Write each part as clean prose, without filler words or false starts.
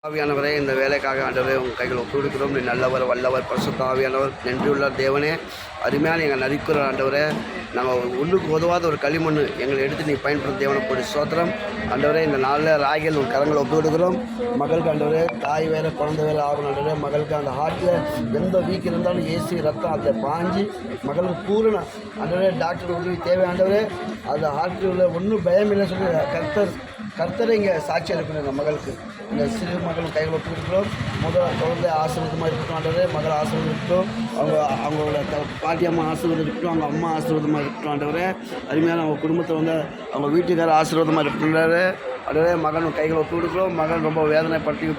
ஆவியானவரே, இந்த வேலைக்காக ஆண்டவரே உங்கள் கைகள் ஒப்புவிடுக்கிறோம். நீ நல்லவர், வல்லவர், பரிசுத்த ஆவியானவர், நன்றியுள்ள தேவனே. அருமையான எங்கள் நரிக்கிற ஆண்டவரே, நாங்கள் ஒன்றுக்கு உதவாத ஒரு களிமண் எங்களை எடுத்து நீ பயன்படுத்த தேவனை போடி சோத்திரம் ஆண்டவரே. இந்த நாளில் ராகில் உங்கள் கரங்களை ஒப்புவிடுக்கிறோம். மகளுக்கு ஆண்டவரே, தாய் வேலை குழந்தை வேலை ஆகணும் ஆண்டவரே. மகளுக்கு அந்த ஹார்ட்டில் எந்த வீக் இருந்தாலும் ஏசி ரத்தம் அதை பாஞ்சு மகளுக்கு பூரண ஆண்டவரே டாக்டர் உதவி தேவை ஆண்டவரே. அந்த ஹார்ட்டில் உள்ள ஒன்றும் பயம் இல்லை சொல்லி கர்த்தரை இங்கே சாட்சியாக இருக்கணும். எங்கள் மகளுக்கு இந்த சிறு மகளும் கைகள் ஒப்புக்கிறோம். முதல் குழந்தை ஆசீர்வாதமாக இருக்கட்டும் ஆண்டவரே. மகள் ஆசீர்வாதம் இருக்கட்டும். அவங்களோட பாட்டியம்மா ஆசீர்வாதம் இருக்கட்டும். அவங்க அம்மா ஆசீர்வாதமாக இருக்கட்டும் ஆண்டவரே. அருமையான அவங்க குடும்பத்தை அவங்க வீட்டுக்கார ஆசீர்வாதமாக இருக்கட்டும் ஆண்டவரே. மகன் கைகளை ஒப்பு கொடுக்குறோம். மகன் ரொம்ப வேதனைப்பட்டு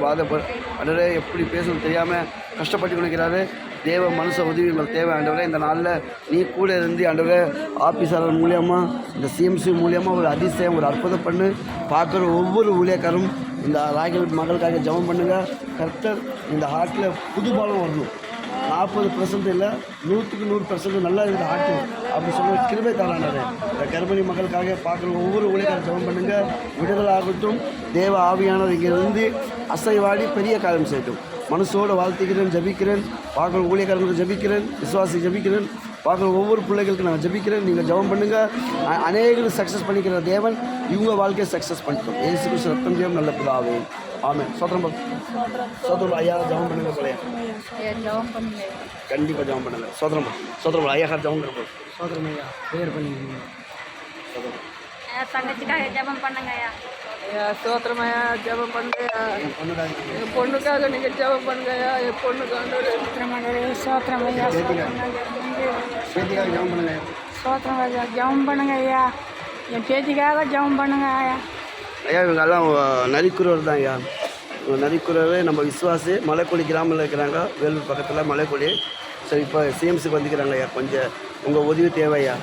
ஆண்டவரே எப்படி பேசணும் தெரியாமல் கஷ்டப்பட்டு கொடுக்கிறாரு. தேவ மனுஷ உதவி உங்களுக்கு தேவை ஆண்டவரே. இந்த நாளில் நீ கூட இருந்து ஆண்டவரே ஆஃபீஸர் மூலியமாக இந்த சிஎம்சி மூலியமாக ஒரு அதிசயம் ஒரு அற்புதம் பண்ணு. பார்க்குற ஒவ்வொரு ஊழியக்காரும் இந்த ராகில் மகளுக்காக ஜெபம் பண்ணுங்கள். கர்த்தர் இந்த ஹார்ட்டில் புது பாலம் வரணும். 40% இல்லை 100% நல்லா இந்த ஹார்ட்டு அப்படி சொல்ல கிருபை தராண்டாரு. இந்த கர்ப்பிணி மகளுக்காக பார்க்குற ஒவ்வொரு ஊழியக்காரும் ஜெபம் பண்ணுங்கள். விடுதலை ஆகட்டும். தேவ ஆவியானவர் இங்கே இருந்து அசைவாடி பெரிய காரியம் செய்யட்டும். மனசோடு வாழ்த்துக்கிறேன், ஜபிக்கிறேன். பார்க்குற ஊழியக்காரங்களுக்கு ஜபிக்கிறேன், விசுவாசி ஜபிக்கிறேன். பார்க்குற ஒவ்வொரு பிள்ளைகளுக்கு நான் ஜபிக்கிறேன். நீங்கள் ஜெபம் பண்ணுங்கள். அநேகர்கள் சக்ஸஸ் பண்ணிக்கிற தேவன் இவங்க வாழ்க்கையை சக்ஸஸ் பண்ணிட்டோம். ஏசு கிறிஸ்து ரத்தம் ஜெயம் நல்ல பிதாவே. ஆமென். சோதரம் ஐயா ஜெபம் பண்ணுங்க போலையா கண்டிப்பாக ஜெபம் பண்ணுங்க. சோதரம் ஐயா ஜெபம் பண்ணுங்க. சோதரம் ஐயா பேர் பண்ணிங்க. தங்கச்சிக்காக ஜெபம் பண்ணுங்க ஐயா. ஸ்தோத்திரம் ஐயா, ஜெபம் பண்ணுங்க. என் பொண்ணுக்காக நீங்க ஜெபம் பண்ணுங்க ஐயா. என் பொண்ணுக்கு சோத்திரம் ஐயா. ஜெபம் பண்ணுங்க. சோத்திரம் ஐயா, ஜெபம் பண்ணுங்க ஐயா. என் பேத்திக்காக ஜெபம் பண்ணுங்க ஐயா. ஐயா இவங்கெல்லாம் நரிக்குறவர் தான் ஐயா. நரிக்குறவே நம்ம விசுவாசி மலைக்குடி கிராமில் இருக்கிறாங்க. வேலூர் பக்கத்தில் மலைக்குடி. சரி, இப்போ சிஎம்சிக்கு வந்துக்கிறாங்க ஐயா. கொஞ்சம் உங்கள் உதவி தேவை ஐயா.